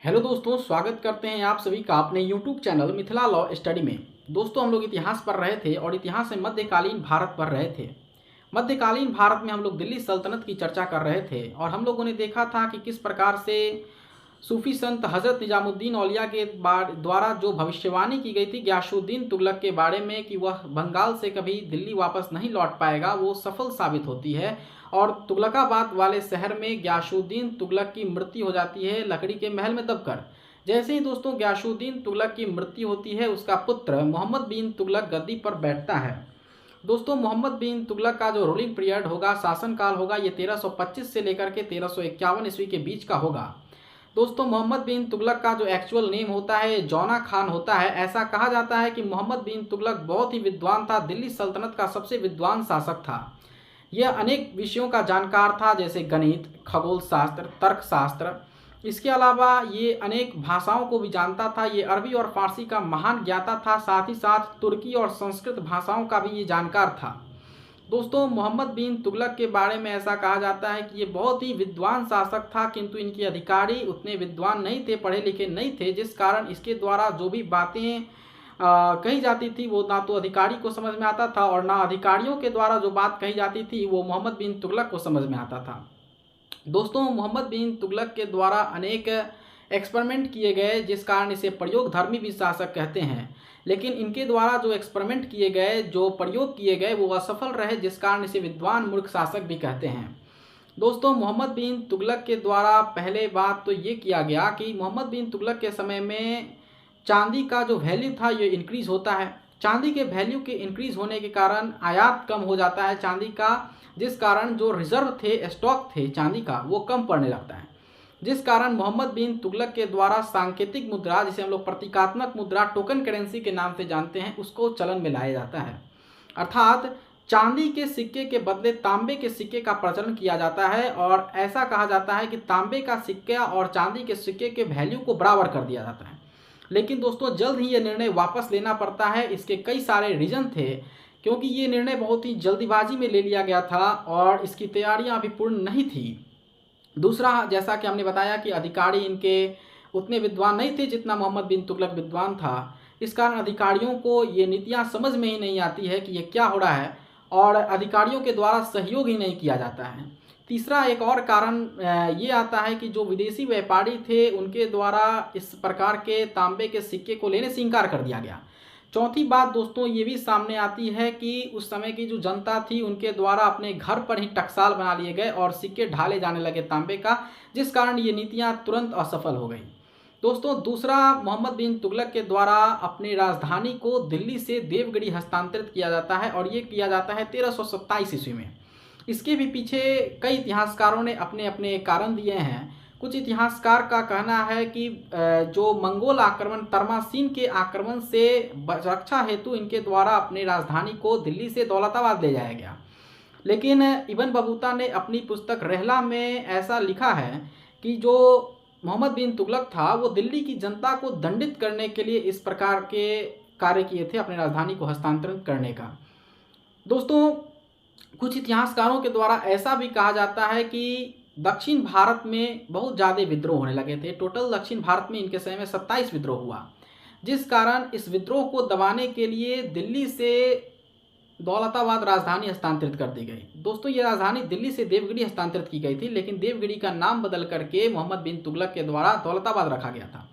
Hello दोस्तों, स्वागत करते हैं आप सभी का अपने YouTube channel Mithila law study में। दोस्तों, हम लोग इतिहास पढ़ रहे थे और इतिहास में मध्यकालीन भारत पढ़ रहे थे। मध्यकालीन भारत में हम लोग दिल्ली सल्तनत की चर्चा कर रहे थे और हम लोगों ने देखा था कि किस प्रकार से सूफी संत हज़रत निजामुद्दीन औलिया के द्वारा जो भविष्यवाणी की गई थी गयासुद्दीन तुगलक के बारे में कि वह बंगाल से कभी दिल्ली वापस नहीं लौट पाएगा, वो सफल साबित होती है। और तुगलकाबाद वाले शहर में गयासुद्दीन तुगलक की मृत्यु हो जाती है लकड़ी के महल में दबकर। जैसे ही दोस्तों गयासुद्दीन तुगलक की मृत्यु होती है, उसका पुत्र मोहम्मद बिन तुगलक गद्दी पर बैठता है। दोस्तों, मोहम्मद बिन तुगलक का जो रूलिंग पीरियड होगा, शासनकाल होगा, ये 1325 से लेकर के 1351 ईस्वी के बीच का होगा। दोस्तों, मोहम्मद बिन तुगलक का जो एक्चुअल नेम होता है जौना खान होता है। ऐसा कहा जाता है कि मोहम्मद बिन तुगलक बहुत ही विद्वान था, दिल्ली सल्तनत का सबसे विद्वान शासक था। यह अनेक विषयों का जानकार था, जैसे गणित, खगोल शास्त्र, तर्कशास्त्र। इसके अलावा ये अनेक भाषाओं को भी जानता था। ये अरबी और फारसी का महान ज्ञाता था, साथ ही साथ तुर्की और संस्कृत भाषाओं का भी ये जानकार था। दोस्तों, मोहम्मद बिन तुगलक के बारे में ऐसा कहा जाता है कि ये बहुत ही विद्वान शासक था, किंतु इनके अधिकारी उतने विद्वान नहीं थे, पढ़े लिखे नहीं थे, जिस कारण इसके द्वारा जो भी बातें कही जाती थी वो ना तो अधिकारी को समझ में आता था और ना अधिकारियों के द्वारा जो बात कही जाती थी वो मोहम्मद बिन तुगलक को समझ में आता था। दोस्तों, मोहम्मद बिन तुगलक के द्वारा अनेक एक्सपेरिमेंट किए गए, जिस कारण इसे प्रयोगधर्मी भी शासक कहते हैं। लेकिन इनके द्वारा जो एक्सपेरिमेंट किए गए, जो प्रयोग किए गए, वो असफल रहे, जिस कारण इसे विद्वान मूर्ख शासक भी कहते हैं। दोस्तों, मोहम्मद बिन तुगलक के द्वारा पहले बात तो ये किया गया कि मोहम्मद बिन तुगलक के समय में चांदी का जो वैल्यू था ये इंक्रीज़ होता है। चांदी के वैल्यू के इंक्रीज़ होने के कारण आयात कम हो जाता है चांदी का, जिस कारण जो रिजर्व थे, स्टॉक थे चांदी का, वो कम पड़ने लगता है। जिस कारण मोहम्मद बिन तुगलक के द्वारा सांकेतिक मुद्रा, जिसे हम लोग प्रतीकात्मक मुद्रा, टोकन करेंसी के नाम से जानते हैं, उसको चलन में लाया जाता है। अर्थात चांदी के सिक्के के बदले तांबे के सिक्के का प्रचलन किया जाता है और ऐसा कहा जाता है कि तांबे का सिक्का और चांदी के सिक्के के वैल्यू को बराबर कर दिया जाता है। लेकिन दोस्तों, जल्द ही ये निर्णय वापस लेना पड़ता है। इसके कई सारे रीजन थे, क्योंकि ये निर्णय बहुत ही जल्दीबाजी में ले लिया गया था और इसकी तैयारियां अभी पूर्ण नहीं थी। दूसरा, जैसा कि हमने बताया कि अधिकारी इनके उतने विद्वान नहीं थे जितना मोहम्मद बिन तुगलक विद्वान था। इस कारण अधिकारियों को ये नीतियां समझ में ही नहीं आती है कि ये क्या हो रहा है और अधिकारियों के द्वारा सहयोग ही नहीं किया जाता है। तीसरा, एक और कारण ये आता है कि जो विदेशी व्यापारी थे उनके द्वारा इस प्रकार के तांबे के सिक्के को लेने से इनकार कर दिया गया। चौथी बात दोस्तों ये भी सामने आती है कि उस समय की जो जनता थी उनके द्वारा अपने घर पर ही टकसाल बना लिए गए और सिक्के ढाले जाने लगे तांबे का, जिस कारण ये नीतियां तुरंत असफल हो गई। दोस्तों, दूसरा, मोहम्मद बिन तुगलक के द्वारा अपनी राजधानी को दिल्ली से देवगिरी हस्तांतरित किया जाता है और ये किया जाता है 1327 ईस्वी में। इसके भी पीछे कई इतिहासकारों ने अपने अपने कारण दिए हैं। कुछ इतिहासकार का कहना है कि जो मंगोल आक्रमण, तरमासीन के आक्रमण से रक्षा हेतु इनके द्वारा अपनी राजधानी को दिल्ली से दौलताबाद ले जाया गया। लेकिन इब्न बतूता ने अपनी पुस्तक रहला में ऐसा लिखा है कि जो मोहम्मद बिन तुगलक था वो दिल्ली की जनता को दंडित करने के लिए इस प्रकार के कार्य किए थे, अपनी राजधानी को हस्तांतरित करने का। दोस्तों, कुछ इतिहासकारों के द्वारा ऐसा भी कहा जाता है कि दक्षिण भारत में बहुत ज़्यादा विद्रोह होने लगे थे। टोटल दक्षिण भारत में इनके समय में 27 विद्रोह हुआ, जिस कारण इस विद्रोह को दबाने के लिए दिल्ली से दौलताबाद राजधानी हस्तांतरित कर दी गई। दोस्तों, ये राजधानी दिल्ली से देवगिरी हस्तांतरित की गई थी, लेकिन देवगिरी का नाम बदल करके मोहम्मद बिन तुगलक के द्वारा दौलताबाद रखा गया था।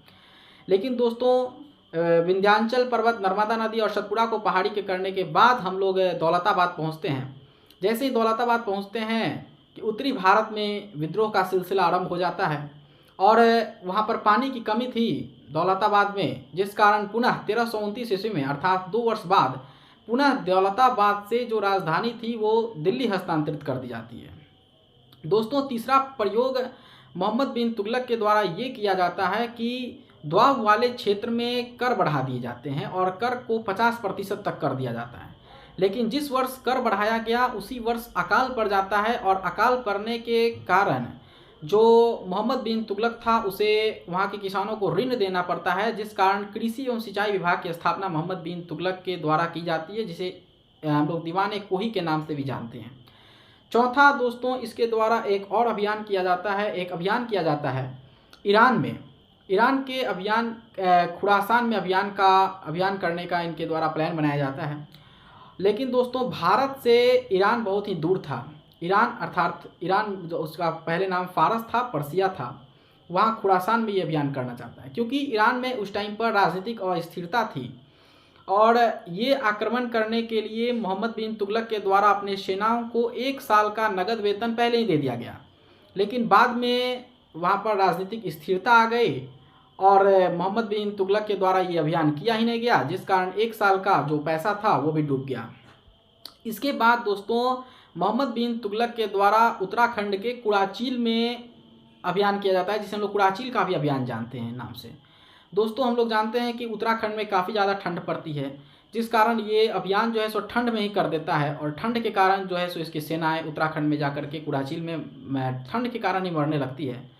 लेकिन दोस्तों, विंध्याचल पर्वत, नर्मदा नदी और सतपुड़ा को पहाड़ी के करने के बाद हम लोग दौलताबाद पहुँचते हैं। जैसे ही दौलताबाद पहुँचते हैं कि उत्तरी भारत में विद्रोह का सिलसिला आरंभ हो जाता है और वहाँ पर पानी की कमी थी दौलताबाद में, जिस कारण पुनः 1329 ईस्वी में, अर्थात 2 वर्ष बाद, पुनः दौलताबाद से जो राजधानी थी वो दिल्ली हस्तांतरित कर दी जाती है। दोस्तों, तीसरा प्रयोग मोहम्मद बिन तुगलक के द्वारा ये किया जाता है कि दोआब वाले क्षेत्र में कर बढ़ा दिए जाते हैं और कर को 50% तक कर दिया जाता है। लेकिन जिस वर्ष कर बढ़ाया गया उसी वर्ष अकाल पड़ जाता है और अकाल पड़ने के कारण जो मोहम्मद बिन तुगलक था उसे वहाँ के किसानों को ऋण देना पड़ता है, जिस कारण कृषि एवं सिंचाई विभाग की स्थापना मोहम्मद बिन तुगलक के द्वारा की जाती है, जिसे हम लोग दीवान कोही के नाम से भी जानते हैं। चौथा दोस्तों, इसके द्वारा एक अभियान किया जाता है ईरान में। ईरान के खुरासान में अभियान करने का इनके द्वारा प्लान बनाया जाता है। लेकिन दोस्तों भारत से ईरान बहुत ही दूर था। ईरान अर्थात ईरान जो उसका पहले नाम फारस था, पर्सिया था, वहाँ खुरासान में ये अभियान करना चाहता है क्योंकि ईरान में उस टाइम पर राजनीतिक अस्थिरता थी और ये आक्रमण करने के लिए मोहम्मद बिन तुगलक के द्वारा अपने सेनाओं को 1 साल का नगद वेतन पहले ही दे दिया गया। लेकिन बाद में वहाँ पर राजनीतिक स्थिरता आ गई और मोहम्मद बिन तुगलक के द्वारा ये अभियान किया ही नहीं गया, जिस कारण 1 साल का जो पैसा था वो भी डूब गया। इसके बाद दोस्तों मोहम्मद बिन तुगलक के द्वारा उत्तराखंड के कुड़ाचील में अभियान किया जाता है, जिसे हम लोग कुड़ाचील का भी अभियान जानते हैं नाम से। दोस्तों हम लोग जानते हैं कि उत्तराखंड में काफ़ी ज़्यादा ठंड पड़ती है, जिस कारण ये अभियान जो है सो ठंड में ही कर देता है और ठंड के कारण जो है सो इसकी सेनाएं उत्तराखंड में जाकर के कुड़ाचील में ठंड के कारण ही मरने लगती है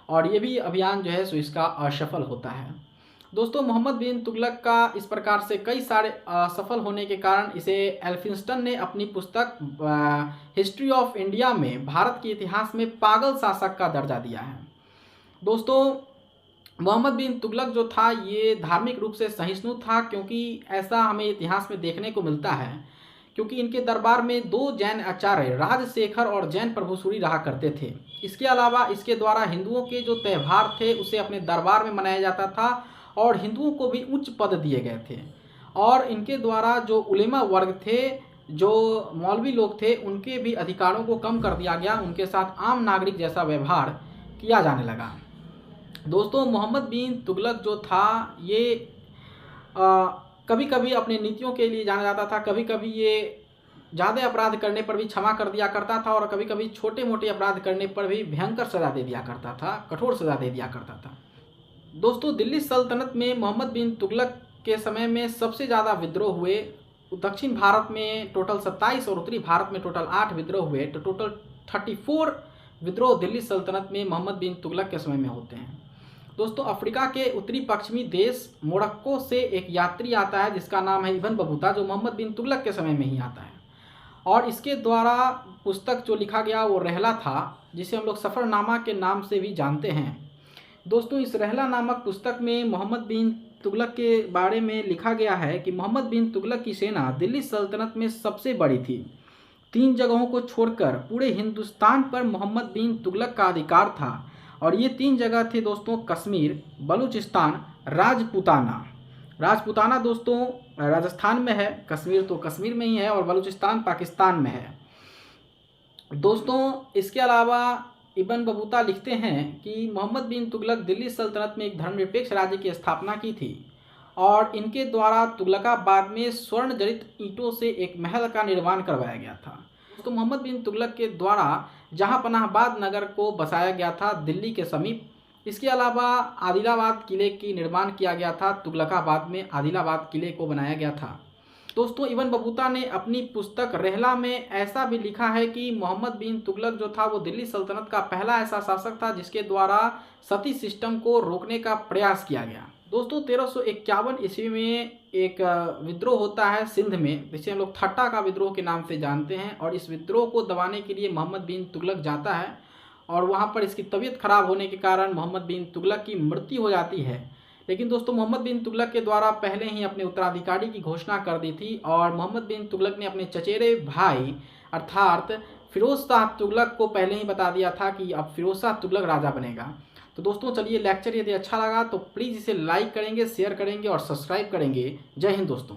और ये भी अभियान जो है सो इसका असफल होता है। दोस्तों मोहम्मद बिन तुगलक का इस प्रकार से कई सारे असफल होने के कारण इसे एल्फिंस्टन ने अपनी पुस्तक हिस्ट्री ऑफ इंडिया में भारत के इतिहास में पागल शासक का दर्जा दिया है। दोस्तों मोहम्मद बिन तुगलक जो था ये धार्मिक रूप से सहिष्णु था, क्योंकि ऐसा हमें इतिहास में देखने को मिलता है क्योंकि इनके दरबार में 2 जैन आचार्य राजशेखर और जैन प्रभुसूरी रहा करते थे। इसके अलावा इसके द्वारा हिंदुओं के जो त्यौहार थे उसे अपने दरबार में मनाया जाता था और हिंदुओं को भी उच्च पद दिए गए थे और इनके द्वारा जो उलेमा वर्ग थे, जो मौलवी लोग थे, उनके भी अधिकारों को कम कर दिया गया, उनके साथ आम नागरिक जैसा व्यवहार किया जाने लगा। दोस्तों मोहम्मद बिन तुगलक जो था ये कभी कभी अपनी नीतियों के लिए जाना जाता था, कभी कभी ये ज़्यादा अपराध करने पर भी क्षमा कर दिया करता था और कभी कभी छोटे मोटे अपराध करने पर भी भयंकर सज़ा दे दिया करता था, कठोर सज़ा दे दिया करता था। दोस्तों दिल्ली सल्तनत में मोहम्मद बिन तुगलक के समय में सबसे ज़्यादा विद्रोह हुए। दक्षिण भारत में टोटल 27 और उत्तरी भारत में टोटल 8 विद्रोह हुए, तो टोटल 34 विद्रोह दिल्ली सल्तनत में मोहम्मद बिन तुगलक के समय में होते हैं। दोस्तों अफ्रीका के उत्तरी पश्चिमी देश मोरक्को से एक यात्री आता है जिसका नाम है इब्न बतूता, जो मोहम्मद बिन तुगलक के समय में ही आता है और इसके द्वारा पुस्तक जो लिखा गया वो रहला था, जिसे हम लोग सफ़रनामा के नाम से भी जानते हैं। दोस्तों इस रहला नामक पुस्तक में मोहम्मद बिन तुगलक के बारे में लिखा गया है कि मोहम्मद बिन तुगलक की सेना दिल्ली सल्तनत में सबसे बड़ी थी। 3 जगहों को छोड़कर पूरे हिंदुस्तान पर मोहम्मद बिन तुगलक का अधिकार था और ये 3 जगह थे दोस्तों, कश्मीर, बलूचिस्तान, राजपूताना। राजपूताना दोस्तों राजस्थान में है, कश्मीर तो कश्मीर में ही है और बलूचिस्तान पाकिस्तान में है। दोस्तों इसके अलावा इब्न बतूता लिखते हैं कि मोहम्मद बिन तुगलक दिल्ली सल्तनत में एक धर्मनिरपेक्ष राज्य की स्थापना की थी और इनके द्वारा तुगलकाबाद में स्वर्ण जड़ित ईंटों से एक महल का निर्माण करवाया गया था। तो मोहम्मद बिन तुगलक के द्वारा जहांपनाहबाद नगर को बसाया गया था दिल्ली के समीप। इसके अलावा आदिलाबाद किले की निर्माण किया गया था, तुगलकाबाद में आदिलाबाद किले को बनाया गया था। दोस्तों इब्न बतूता ने अपनी पुस्तक रहला में ऐसा भी लिखा है कि मोहम्मद बिन तुगलक जो था वो दिल्ली सल्तनत का पहला ऐसा शासक था जिसके द्वारा सती सिस्टम को रोकने का प्रयास किया गया। दोस्तों 1351 ईस्वी में एक विद्रोह होता है सिंध में, जिसे हम लोग ठट्टा का विद्रोह के नाम से जानते हैं और इस विद्रोह को दबाने के लिए मोहम्मद बिन तुगलक जाता है और वहाँ पर इसकी तबीयत खराब होने के कारण मोहम्मद बिन तुगलक की मृत्यु हो जाती है। लेकिन दोस्तों मोहम्मद बिन तुगलक के द्वारा पहले ही अपने उत्तराधिकारी की घोषणा कर दी थी और मोहम्मद बिन तुगलक ने अपने चचेरे भाई अर्थात फिरोज शाह तुगलक को पहले ही बता दिया था कि अब फिरोज शाह तुगलक राजा बनेगा। तो दोस्तों चलिए लेक्चर यदि अच्छा लगा तो प्लीज़ इसे लाइक करेंगे, शेयर करेंगे और सब्सक्राइब करेंगे। जय हिंद दोस्तों।